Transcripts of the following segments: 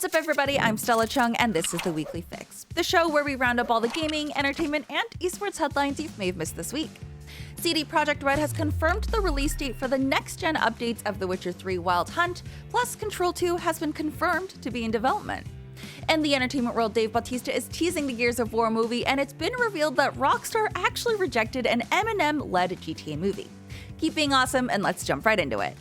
What's up, everybody? I'm Stella Chung, and this is the Weekly Fix, the show where we round up all the gaming, entertainment, and esports headlines you may have missed this week. CD Projekt Red has confirmed the release date for the next-gen updates of The Witcher 3 Wild Hunt, plus Control 2 has been confirmed to be in development. In the entertainment world, Dave Bautista is teasing the Gears of War movie, and it's been revealed that Rockstar actually rejected an Eminem-led GTA movie. Keep being awesome, and let's jump right into it.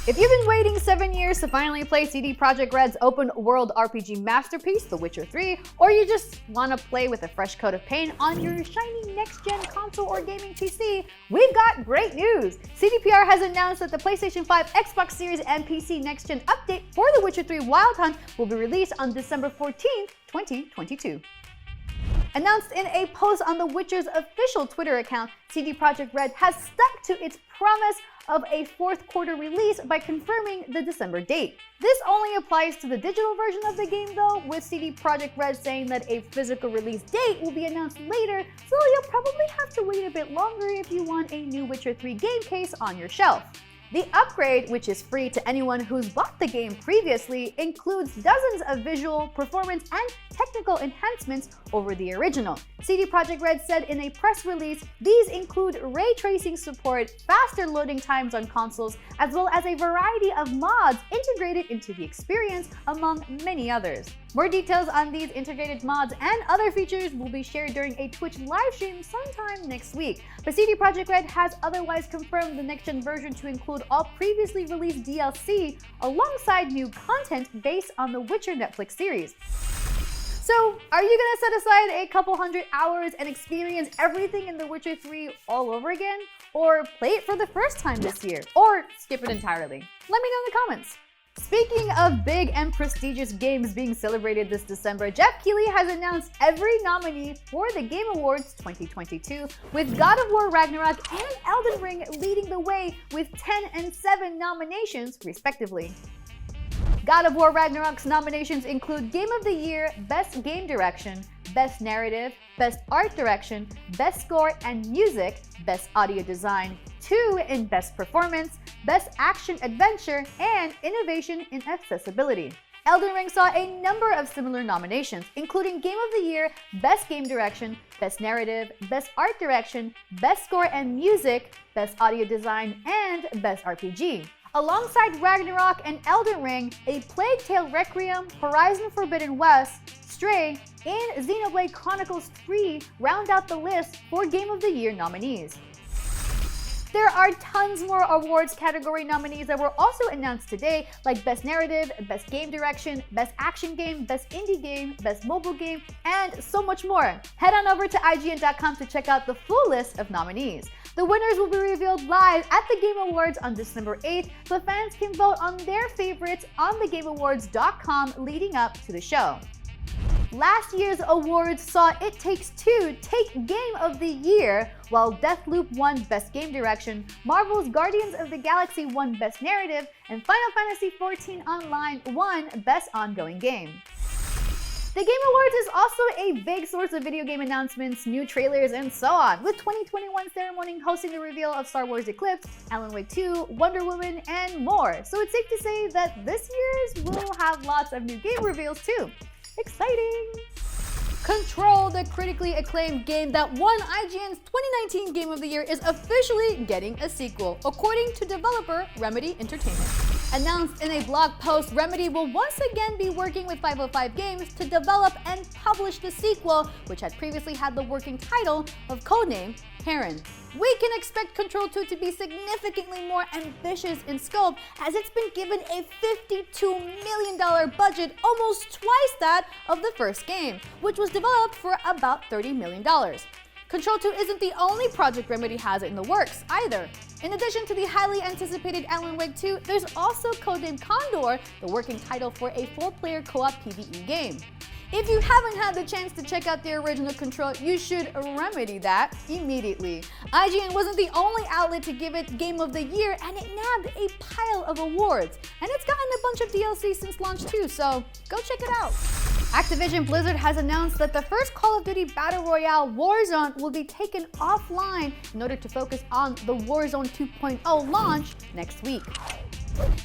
If you've been waiting 7 years to finally play CD Projekt Red's open world RPG masterpiece, The Witcher 3, or you just want to play with a fresh coat of paint on your shiny next-gen console or gaming PC, we've got great news! CDPR has announced that the PlayStation 5, Xbox Series, and PC next-gen update for The Witcher 3 Wild Hunt will be released on December 14th, 2022. Announced in a post on The Witcher's official Twitter account, CD Projekt Red has stuck to its promise of a fourth quarter release by confirming the December date. This only applies to the digital version of the game though, with CD Projekt Red saying that a physical release date will be announced later, so you'll probably have to wait a bit longer if you want a new Witcher 3 game case on your shelf. The upgrade, which is free to anyone who's bought the game previously, includes dozens of visual, performance, and technical enhancements over the original. CD Projekt Red said in a press release, these include ray tracing support, faster loading times on consoles, as well as a variety of mods integrated into the experience, among many others. More details on these integrated mods and other features will be shared during a Twitch livestream sometime next week. But CD Projekt Red has otherwise confirmed the next-gen version to include all previously released DLC alongside new content based on the Witcher Netflix series. So, are you gonna set aside a couple hundred hours and experience everything in The Witcher 3 all over again? Or play it for the first time this year? Or skip it entirely? Let me know in the comments. Speaking of big and prestigious games being celebrated this December, Jeff Keighley has announced every nominee for the Game Awards 2022, with God of War Ragnarok and Elden Ring leading the way with 10 and 7 nominations, respectively. God of War Ragnarok's nominations include Game of the Year, Best Game Direction, Best Narrative, Best Art Direction, Best Score and Music, Best Audio Design, 2 in Best Performance, Best Action Adventure, and Innovation in Accessibility. Elden Ring saw a number of similar nominations, including Game of the Year, Best Game Direction, Best Narrative, Best Art Direction, Best Score and Music, Best Audio Design, and Best RPG. Alongside Ragnarok and Elden Ring, A Plague Tale Requiem, Horizon Forbidden West, Stray, and Xenoblade Chronicles 3 round out the list for Game of the Year nominees. There are tons more awards category nominees that were also announced today, like Best Narrative, Best Game Direction, Best Action Game, Best Indie Game, Best Mobile Game, and so much more. Head on over to IGN.com to check out the full list of nominees. The winners will be revealed live at the Game Awards on December 8th, so fans can vote on their favorites on thegameawards.com leading up to the show. Last year's awards saw It Takes Two take Game of the Year, while Deathloop won Best Game Direction, Marvel's Guardians of the Galaxy won Best Narrative, and Final Fantasy XIV Online won Best Ongoing Game. The Game Awards is also a big source of video game announcements, new trailers, and so on, with 2021 ceremony hosting the reveal of Star Wars Eclipse, Alan Wake 2, Wonder Woman, and more. So it's safe to say that this year's will have lots of new game reveals too. Exciting! Control, the critically acclaimed game that won IGN's 2019 Game of the Year, is officially getting a sequel, according to developer Remedy Entertainment. Announced in a blog post, Remedy will once again be working with 505 Games to develop and publish the sequel, which had previously had the working title of codename Heron. We can expect Control 2 to be significantly more ambitious in scope, as it's been given a $52 million budget, almost twice that of the first game, which was developed for about $30 million. Control 2 isn't the only project Remedy has in the works either. In addition to the highly anticipated Alan Wake 2, there's also codenamed Condor, the working title for a 4-player co-op PvE game. If you haven't had the chance to check out the original Control, you should remedy that immediately. IGN wasn't the only outlet to give it Game of the Year, and it nabbed a pile of awards. And it's gotten a bunch of DLC since launch too, so go check it out. Activision Blizzard has announced that the first Call of Duty Battle Royale Warzone will be taken offline in order to focus on the Warzone 2.0 launch next week.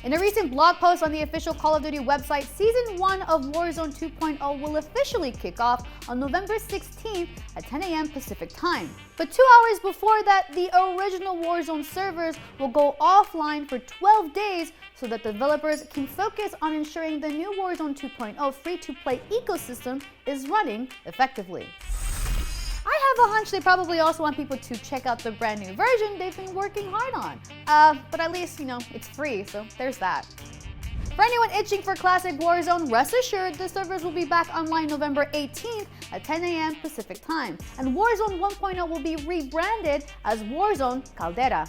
In a recent blog post on the official Call of Duty website, Season 1 of Warzone 2.0 will officially kick off on November 16th at 10 a.m. Pacific Time. But 2 hours before that, the original Warzone servers will go offline for 12 days so that developers can focus on ensuring the new Warzone 2.0 free-to-play ecosystem is running effectively. I have a hunch they probably also want people to check out the brand new version they've been working hard on. But at least, it's free, so there's that. For anyone itching for classic Warzone, rest assured the servers will be back online November 18th at 10 a.m. Pacific Time, and Warzone 1.0 will be rebranded as Warzone Caldera.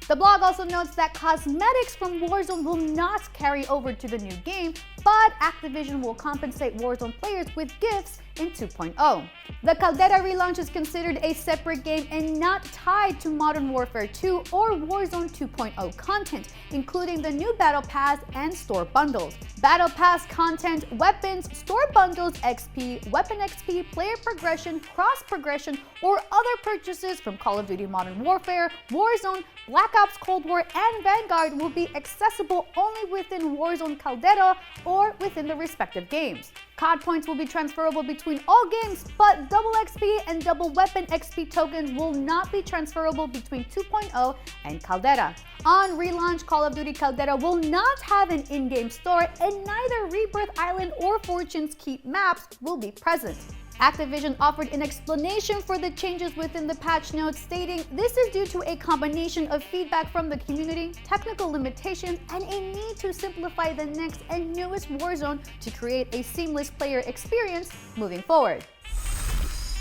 The blog also notes that cosmetics from Warzone will not carry over to the new game, but Activision will compensate Warzone players with gifts in 2.0. The Caldera relaunch is considered a separate game and not tied to Modern Warfare 2 or Warzone 2.0 content, including the new Battle Pass and store bundles. Battle Pass content, weapons, store bundles, XP, weapon XP, player progression, cross progression, or other purchases from Call of Duty Modern Warfare, Warzone, Black Ops Cold War, and Vanguard will be accessible only within Warzone Caldera or within the respective games. COD points will be transferable between all games, but double XP and double weapon XP tokens will not be transferable between 2.0 and Caldera. On relaunch, Call of Duty Caldera will not have an in-game store, and neither Rebirth Island or Fortune's Keep maps will be present. Activision offered an explanation for the changes within the patch notes, stating this is due to a combination of feedback from the community, technical limitations, and a need to simplify the next and newest Warzone to create a seamless player experience moving forward.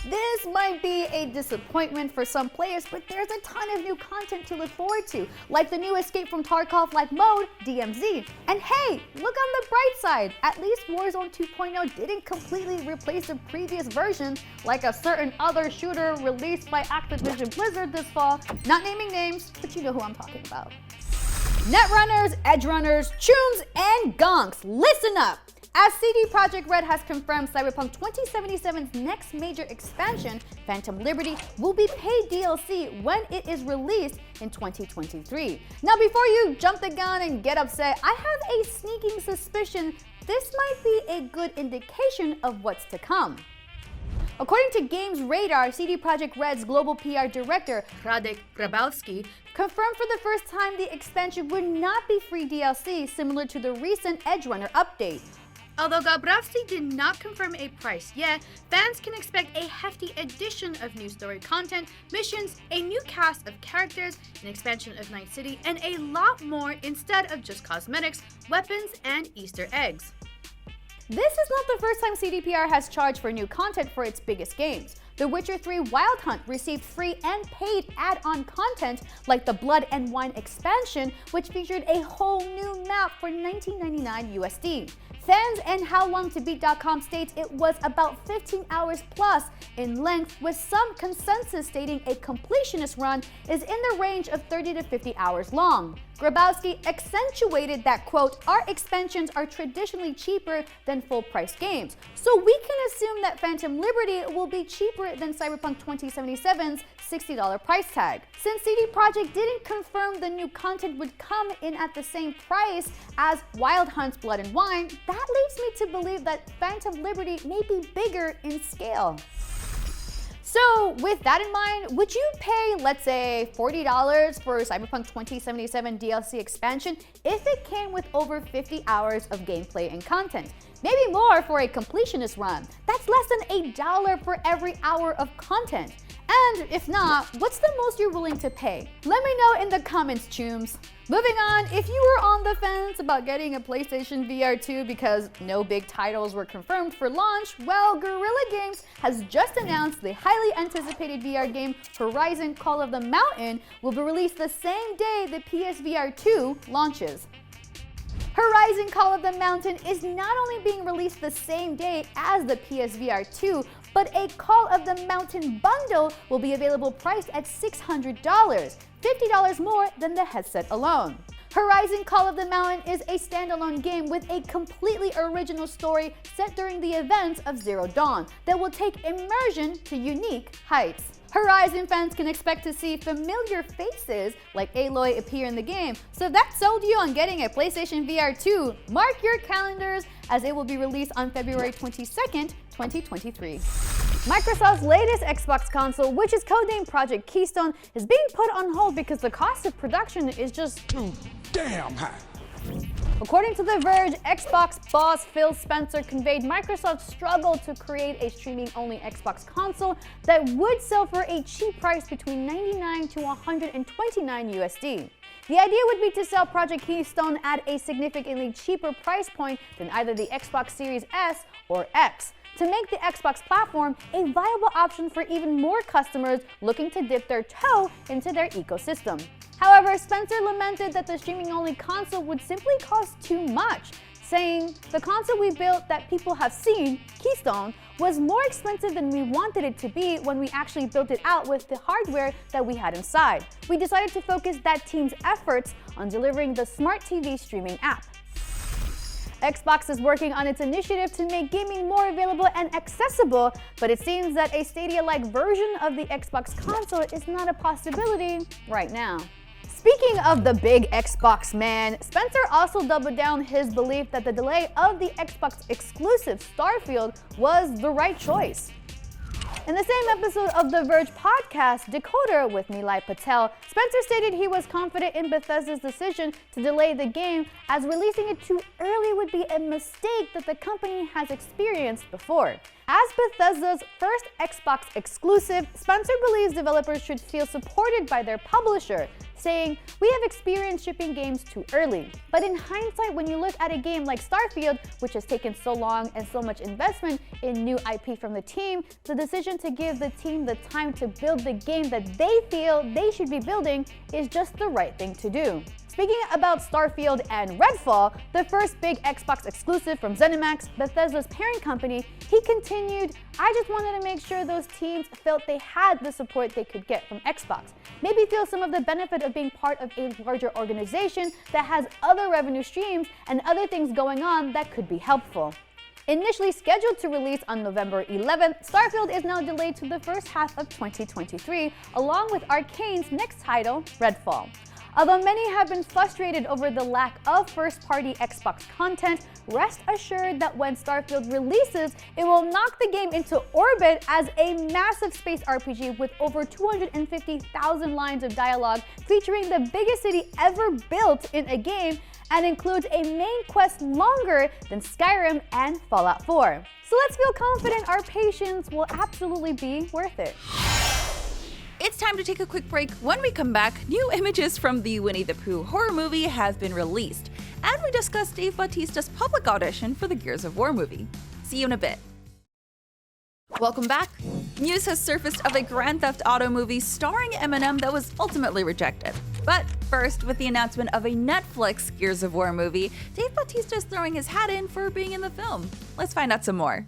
This might be a disappointment for some players, but there's a ton of new content to look forward to, like the new Escape from Tarkov-like mode, DMZ. And hey, look on the bright side, at least Warzone 2.0 didn't completely replace the previous version like a certain other shooter released by Activision Blizzard this fall. Not naming names, but you know who I'm talking about. Netrunners, edge runners, chooms, and gonks, listen up! As CD Projekt Red has confirmed, Cyberpunk 2077's next major expansion, Phantom Liberty, will be paid DLC when it is released in 2023. Now, before you jump the gun and get upset, I have a sneaking suspicion this might be a good indication of what's to come. According to Games Radar, CD Projekt Red's global PR director, Radek Grabowski, confirmed for the first time the expansion would not be free DLC, similar to the recent Edge Runner update. Although Grabowski did not confirm a price yet, fans can expect a hefty addition of new story content, missions, a new cast of characters, an expansion of Night City, and a lot more instead of just cosmetics, weapons, and Easter eggs. This is not the first time CDPR has charged for new content for its biggest games. The Witcher 3 Wild Hunt received free and paid add-on content like the Blood and Wine expansion, which featured a whole new map for $19.99 USD. Fans and HowLongToBeat.com states it was about 15 hours plus in length, with some consensus stating a completionist run is in the range of 30 to 50 hours long. Grabowski accentuated that, quote, our expansions are traditionally cheaper than full-price games, so we can assume that Phantom Liberty will be cheaper than Cyberpunk 2077's $60 price tag. Since CD Projekt didn't confirm the new content would come in at the same price as Wild Hunt's Blood and Wine, that leads me to believe that Phantom Liberty may be bigger in scale. So with that in mind, would you pay, let's say, $40 for Cyberpunk 2077 DLC expansion if it came with over 50 hours of gameplay and content? Maybe more for a completionist run. That's less than $1 for every hour of content. And if not, what's the most you're willing to pay? Let me know in the comments, chooms. Moving on, if you were on the fence about getting a PlayStation VR 2 because no big titles were confirmed for launch, well, Guerrilla Games has just announced the highly anticipated VR game Horizon Call of the Mountain will be released the same day the PSVR 2 launches. Horizon Call of the Mountain is not only being released the same day as the PSVR 2, but a Call of the Mountain bundle will be available priced at $600, $50 more than the headset alone. Horizon Call of the Mountain is a standalone game with a completely original story set during the events of Zero Dawn that will take immersion to unique heights. Horizon fans can expect to see familiar faces like Aloy appear in the game, so if that sold you on getting a PlayStation VR 2, mark your calendars as it will be released on February 22nd, 2023. Microsoft's latest Xbox console, which is codenamed Project Keystone, is being put on hold because the cost of production is just damn high. According to The Verge, Xbox boss Phil Spencer conveyed Microsoft struggled to create a streaming-only Xbox console that would sell for a cheap price between $99 to $129 USD. The idea would be to sell Project Keystone at a significantly cheaper price point than either the Xbox Series S or X, to make the Xbox platform a viable option for even more customers looking to dip their toe into their ecosystem. However, Spencer lamented that the streaming-only console would simply cost too much, saying, "The console we built that people have seen, Keystone, was more expensive than we wanted it to be when we actually built it out with the hardware that we had inside. We decided to focus that team's efforts on delivering the smart TV streaming app." Xbox is working on its initiative to make gaming more available and accessible, but it seems that a Stadia-like version of the Xbox console is not a possibility right now. Speaking of the big Xbox man, Spencer also doubled down his belief that the delay of the Xbox exclusive Starfield was the right choice. In the same episode of The Verge podcast, Decoder with Nilay Patel, Spencer stated he was confident in Bethesda's decision to delay the game, as releasing it too early would be a mistake that the company has experienced before. As Bethesda's first Xbox exclusive, Spencer believes developers should feel supported by their publisher, saying, "We have experienced shipping games too early. But in hindsight, when you look at a game like Starfield, which has taken so long and so much investment in new IP from the team, the decision to give the team the time to build the game that they feel they should be building is just the right thing to do." Speaking about Starfield and Redfall, the first big Xbox exclusive from ZeniMax, Bethesda's parent company, he continued, "I just wanted to make sure those teams felt they had the support they could get from Xbox. Maybe feel some of the benefit of being part of a larger organization that has other revenue streams and other things going on that could be helpful." Initially scheduled to release on November 11th, Starfield is now delayed to the first half of 2023, along with Arcane's next title, Redfall. Although many have been frustrated over the lack of first-party Xbox content, rest assured that when Starfield releases, it will knock the game into orbit as a massive space RPG with over 250,000 lines of dialogue, featuring the biggest city ever built in a game, and includes a main quest longer than Skyrim and Fallout 4. So let's feel confident our patience will absolutely be worth it. It's time to take a quick break. When we come back, new images from the Winnie the Pooh horror movie have been released, and we discuss Dave Bautista's public audition for the Gears of War movie. See you in a bit. Welcome back. News has surfaced of a Grand Theft Auto movie starring Eminem that was ultimately rejected. But first, with the announcement of a Netflix Gears of War movie, Dave Bautista is throwing his hat in for being in the film. Let's find out some more.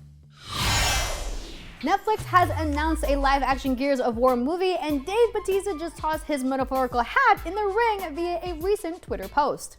Netflix has announced a live-action Gears of War movie, and Dave Bautista just tossed his metaphorical hat in the ring via a recent Twitter post.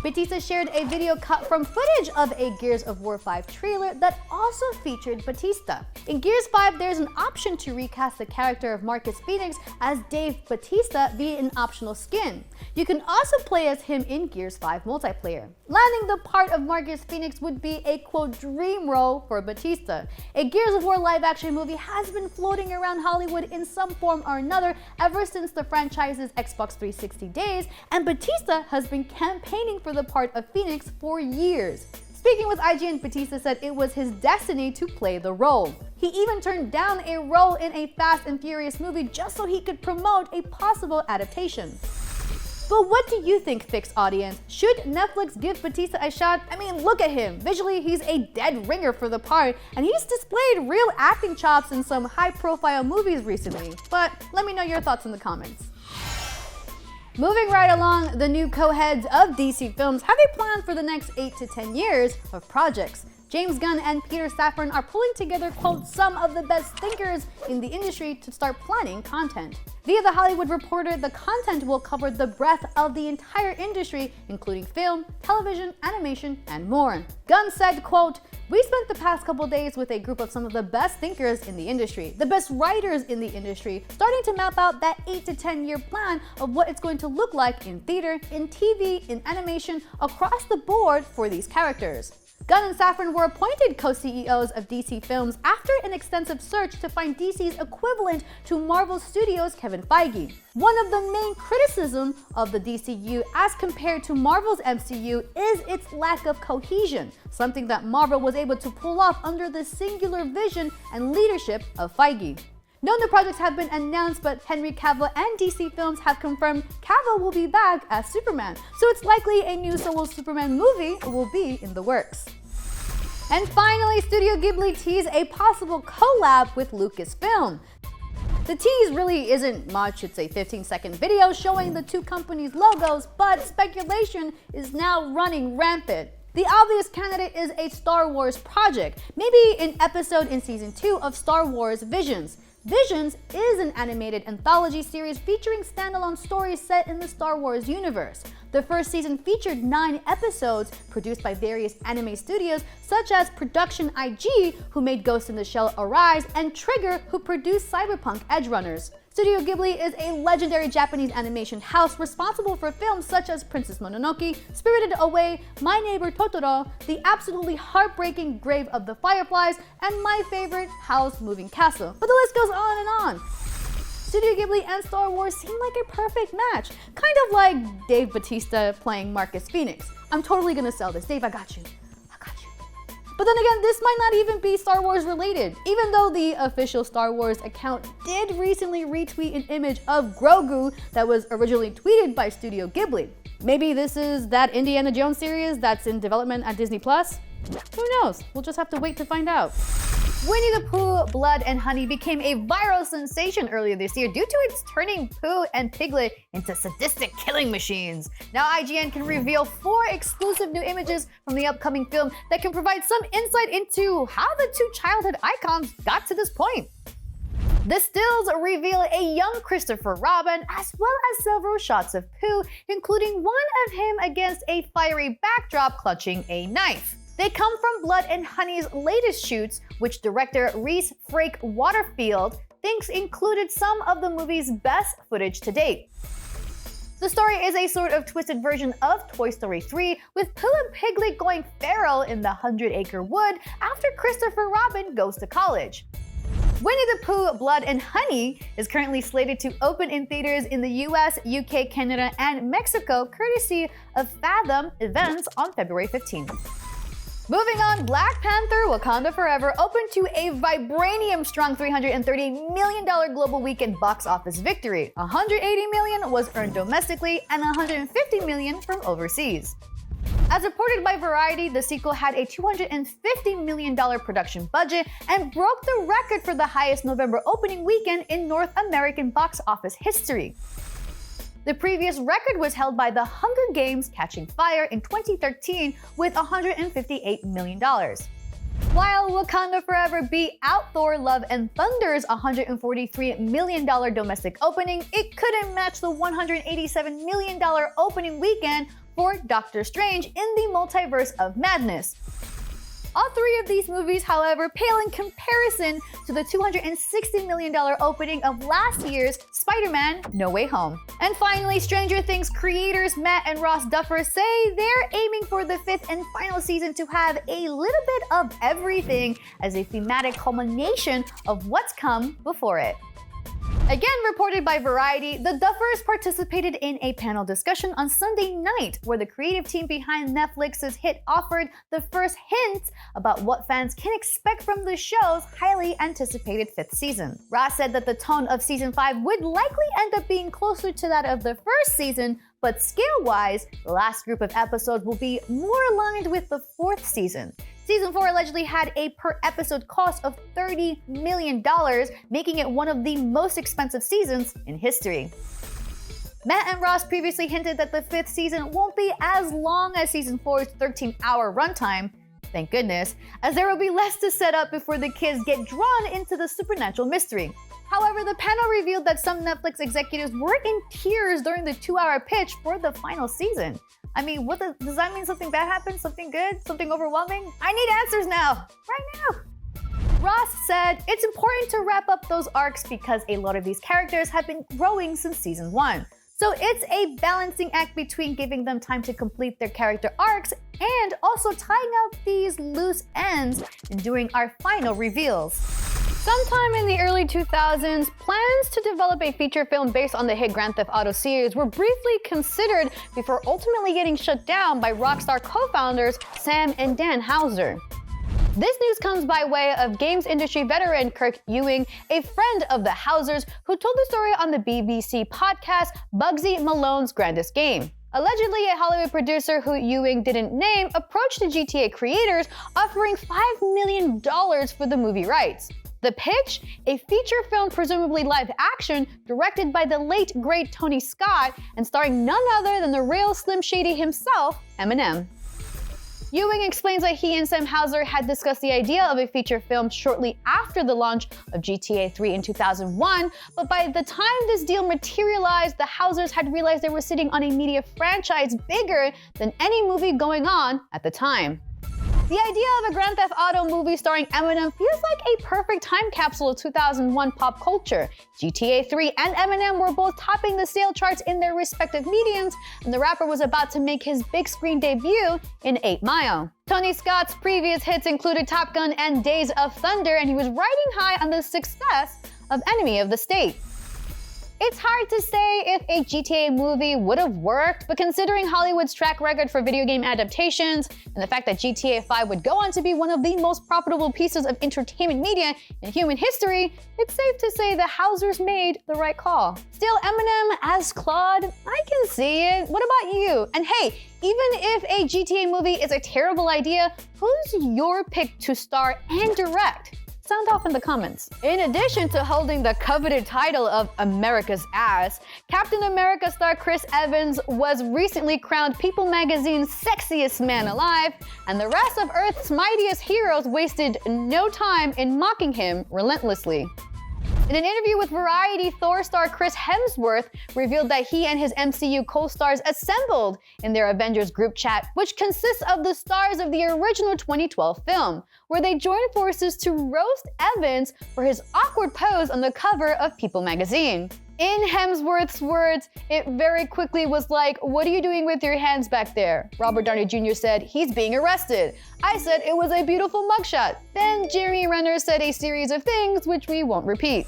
Bautista shared a video cut from footage of a Gears of War 5 trailer that also featured Bautista. In Gears 5, there's an option to recast the character of Marcus Phoenix as Dave Bautista via an optional skin. You can also play as him in Gears 5 multiplayer. Landing the part of Marcus Phoenix would be a quote dream role for Bautista. A Gears of War live-action movie has been floating around Hollywood in some form or another ever since the franchise's Xbox 360 days, and Bautista has been campaigning for the part of Phoenix for years. Speaking with IGN, Bautista said it was his destiny to play the role. He even turned down a role in a Fast and Furious movie just so he could promote a possible adaptation. But what do you think, Fix audience? Should Netflix give Bautista a shot? I mean, look at him. Visually, he's a dead ringer for the part, and he's displayed real acting chops in some high-profile movies recently. But let me know your thoughts in the comments. Moving right along, the new co-heads of DC Films have a plan for the next 8 to 10 years of projects. James Gunn and Peter Safran are pulling together, quote, some of the best thinkers in the industry to start planning content. Via The Hollywood Reporter, the content will cover the breadth of the entire industry, including film, television, animation, and more. Gunn said, quote, we spent the past couple days with a group of some of the best thinkers in the industry, the best writers in the industry, starting to map out that 8 to 10 year plan of what it's going to look like in theater, in TV, in animation, across the board for these characters. Gunn and Safran were appointed co-CEOs of DC Films after an extensive search to find DC's equivalent to Marvel Studios' Kevin Feige. One of the main criticisms of the DCU as compared to Marvel's MCU is its lack of cohesion, something that Marvel was able to pull off under the singular vision and leadership of Feige. No new projects have been announced, but Henry Cavill and DC Films have confirmed Cavill will be back as Superman, so it's likely a new solo Superman movie will be in the works. And finally, Studio Ghibli teased a possible collab with Lucasfilm. The tease really isn't much, it's a 15-second video showing the two companies' logos, but speculation is now running rampant. The obvious candidate is a Star Wars project, maybe an episode in Season 2 of Star Wars Visions. Visions is an animated anthology series featuring standalone stories set in the Star Wars universe. The first season featured 9 episodes produced by various anime studios such as Production IG, who made Ghost in the Shell Arise, and Trigger, who produced Cyberpunk Edgerunners. Studio Ghibli is a legendary Japanese animation house responsible for films such as Princess Mononoke, Spirited Away, My Neighbor Totoro, the absolutely heartbreaking Grave of the Fireflies, and my favorite, Howl's Moving Castle. But the list goes on and on. Studio Ghibli and Star Wars seem like a perfect match, kind of like Dave Bautista playing Marcus Phoenix. I'm totally gonna sell this. Dave, I got you. But then again, this might not even be Star Wars related, even though the official Star Wars account did recently retweet an image of Grogu that was originally tweeted by Studio Ghibli. Maybe this is that Indiana Jones series that's in development at Disney+? Who knows? We'll just have to wait to find out. Winnie the Pooh, Blood and Honey became a viral sensation earlier this year due to its turning Pooh and Piglet into sadistic killing machines. Now IGN can reveal 4 exclusive new images from the upcoming film that can provide some insight into how the two childhood icons got to this point. The stills reveal a young Christopher Robin, as well as several shots of Pooh, including one of him against a fiery backdrop clutching a knife. They come from Blood and Honey's latest shoots, which director Reese Frake Waterfield thinks included some of the movie's best footage to date. The story is a sort of twisted version of Toy Story 3, with Pooh and Piglet going feral in the 100-acre wood after Christopher Robin goes to college. Winnie the Pooh, Blood and Honey is currently slated to open in theaters in the US, UK, Canada, and Mexico, courtesy of Fathom Events on February 15th. Moving on, Black Panther: Wakanda Forever opened to a vibranium-strong $330 million global weekend box office victory. $180 million was earned domestically and $150 million from overseas. As reported by Variety, the sequel had a $250 million production budget and broke the record for the highest November opening weekend in North American box office history. The previous record was held by The Hunger Games: Catching Fire in 2013 with $158 million. While Wakanda Forever beat out Thor: Love and Thunder's $143 million domestic opening, it couldn't match the $187 million opening weekend for Doctor Strange in the Multiverse of Madness. All 3 of these movies, however, pale in comparison to the $260 million opening of last year's Spider-Man: No Way Home. And finally, Stranger Things creators Matt and Ross Duffer say they're aiming for the 5th and final season to have a little bit of everything as a thematic culmination of what's come before it. Again reported by Variety, the Duffers participated in a panel discussion on Sunday night where the creative team behind Netflix's hit offered the first hint about what fans can expect from the show's highly anticipated 5th season. Ross said that the tone of season 5 would likely end up being closer to that of the first season, but scale-wise, the last group of episodes will be more aligned with the 4th season. Season 4 allegedly had a per-episode cost of $30 million, making it one of the most expensive seasons in history. Matt and Ross previously hinted that the 5th season won't be as long as Season 4's 13-hour runtime. thank goodness, as there will be less to set up before the kids get drawn into the supernatural mystery. However, the panel revealed that some Netflix executives were in tears during the 2-hour pitch for the final season. I mean, does that mean something bad happened? Something good? Something overwhelming? I need answers now! Right now! Ross said, "It's important to wrap up those arcs because a lot of these characters have been growing since season 1. So it's a balancing act between giving them time to complete their character arcs and also tying up these loose ends during our final reveals." Sometime in the early 2000s, plans to develop a feature film based on the hit Grand Theft Auto series were briefly considered before ultimately getting shut down by Rockstar co-founders Sam and Dan Houser. This news comes by way of games industry veteran Kirk Ewing, a friend of the Housers, who told the story on the BBC podcast Bugsy Malone's Grandest Game. Allegedly, a Hollywood producer who Ewing didn't name approached the GTA creators, offering $5 million for the movie rights. The pitch? A feature film, presumably live action, directed by the late great Tony Scott and starring none other than the real Slim Shady himself, Eminem. Ewing explains that he and Sam Houser had discussed the idea of a feature film shortly after the launch of GTA 3 in 2001, but by the time this deal materialized, the Housers had realized they were sitting on a media franchise bigger than any movie going on at the time. The idea of a Grand Theft Auto movie starring Eminem feels like a perfect time capsule of 2001 pop culture. GTA 3 and Eminem were both topping the sale charts in their respective mediums, and the rapper was about to make his big screen debut in 8 Mile. Tony Scott's previous hits included Top Gun and Days of Thunder, and he was riding high on the success of Enemy of the State. It's hard to say if a GTA movie would have worked, but considering Hollywood's track record for video game adaptations and the fact that GTA 5 would go on to be one of the most profitable pieces of entertainment media in human history, it's safe to say the Housers made the right call. Still, Eminem as Claude, I can see it. What about you? And hey, even if a GTA movie is a terrible idea, who's your pick to star and direct? Sound off in the comments. In addition to holding the coveted title of America's Ass, Captain America star Chris Evans was recently crowned People Magazine's sexiest man alive, and the rest of Earth's mightiest heroes wasted no time in mocking him relentlessly. In an interview with Variety, Thor star Chris Hemsworth revealed that he and his MCU co-stars assembled in their Avengers group chat, which consists of the stars of the original 2012 film, where they joined forces to roast Evans for his awkward pose on the cover of People magazine. In Hemsworth's words, it very quickly was like, "What are you doing with your hands back there?" Robert Downey Jr. said, "He's being arrested." I said it was a beautiful mugshot. Then Jeremy Renner said a series of things which we won't repeat.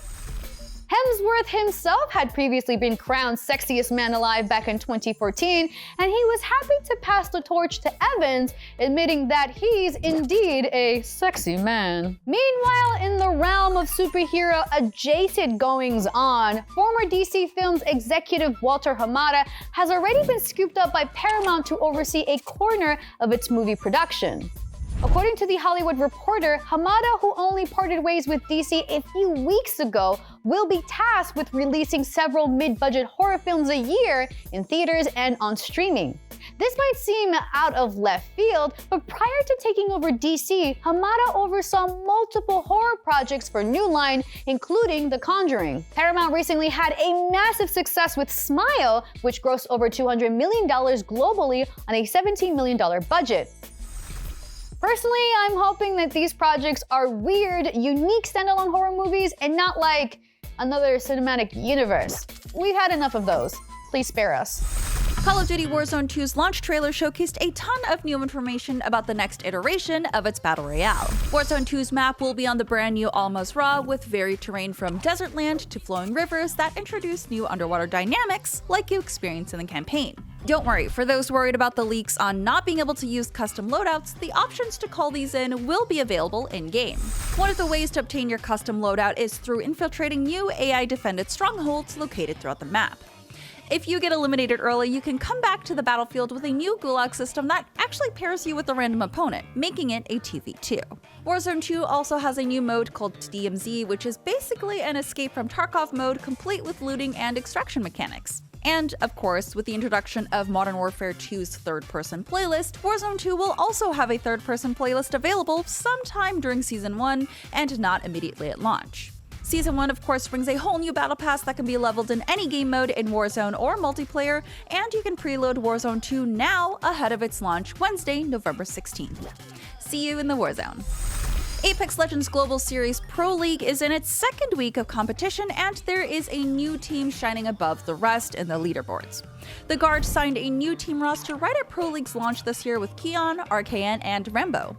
Hemsworth himself had previously been crowned sexiest man alive back in 2014, and he was happy to pass the torch to Evans, admitting that he's indeed a sexy man. Meanwhile, in the realm of superhero adjacent goings-on, former DC Films executive Walter Hamada has already been scooped up by Paramount to oversee a corner of its movie production. According to The Hollywood Reporter, Hamada, who only parted ways with DC a few weeks ago, will be tasked with releasing several mid-budget horror films a year in theaters and on streaming. This might seem out of left field, but prior to taking over DC, Hamada oversaw multiple horror projects for New Line, including The Conjuring. Paramount recently had a massive success with Smile, which grossed over $200 million globally on a $17 million budget. Personally, I'm hoping that these projects are weird, unique standalone horror movies and not like another cinematic universe. We've had enough of those. Please spare us. Call of Duty Warzone 2's launch trailer showcased a ton of new information about the next iteration of its Battle Royale. Warzone 2's map will be on the brand new Almost Raw, with varied terrain from desert land to flowing rivers that introduce new underwater dynamics like you experience in the campaign. Don't worry, for those worried about the leaks on not being able to use custom loadouts, the options to call these in will be available in-game. One of the ways to obtain your custom loadout is through infiltrating new AI-defended strongholds located throughout the map. If you get eliminated early, you can come back to the battlefield with a new gulag system that actually pairs you with a random opponent, making it a 2v2. Warzone 2 also has a new mode called DMZ, which is basically an escape from Tarkov mode complete with looting and extraction mechanics. And, of course, with the introduction of Modern Warfare 2's third-person playlist, Warzone 2 will also have a third-person playlist available sometime during Season 1 and not immediately at launch. Season 1, of course, brings a whole new battle pass that can be leveled in any game mode in Warzone or multiplayer, and you can preload Warzone 2 now ahead of its launch Wednesday, November 16th. See you in the Warzone. Apex Legends Global Series Pro League is in its second week of competition, and there is a new team shining above the rest in the leaderboards. The Guard signed a new team roster right at Pro League's launch this year with Keon, RKN, and Rambo.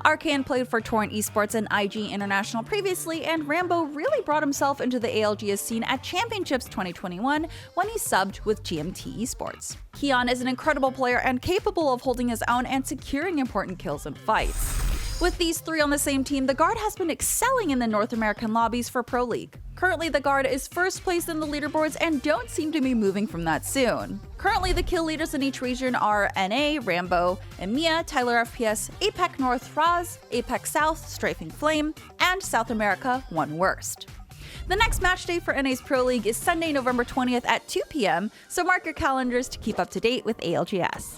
RKN played for Torrent Esports and IG International previously, and Rambo really brought himself into the ALGS scene at Championships 2021 when he subbed with GMT Esports. Keon is an incredible player and capable of holding his own and securing important kills in fights. With these three on the same team, the Guard has been excelling in the North American lobbies for Pro League. Currently, the Guard is first place in the leaderboards and don't seem to be moving from that soon. Currently, the kill leaders in each region are NA, Rambo, EMEA, Tyler FPS, APAC North, Raz, APAC South, Strafing Flame, and South America, One Worst. The next match day for NA's Pro League is Sunday, November 20th at 2 p.m., so mark your calendars to keep up to date with ALGS.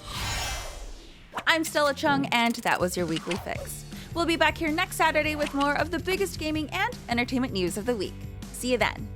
I'm Stella Chung, and that was your weekly fix. We'll be back here next Saturday with more of the biggest gaming and entertainment news of the week. See you then.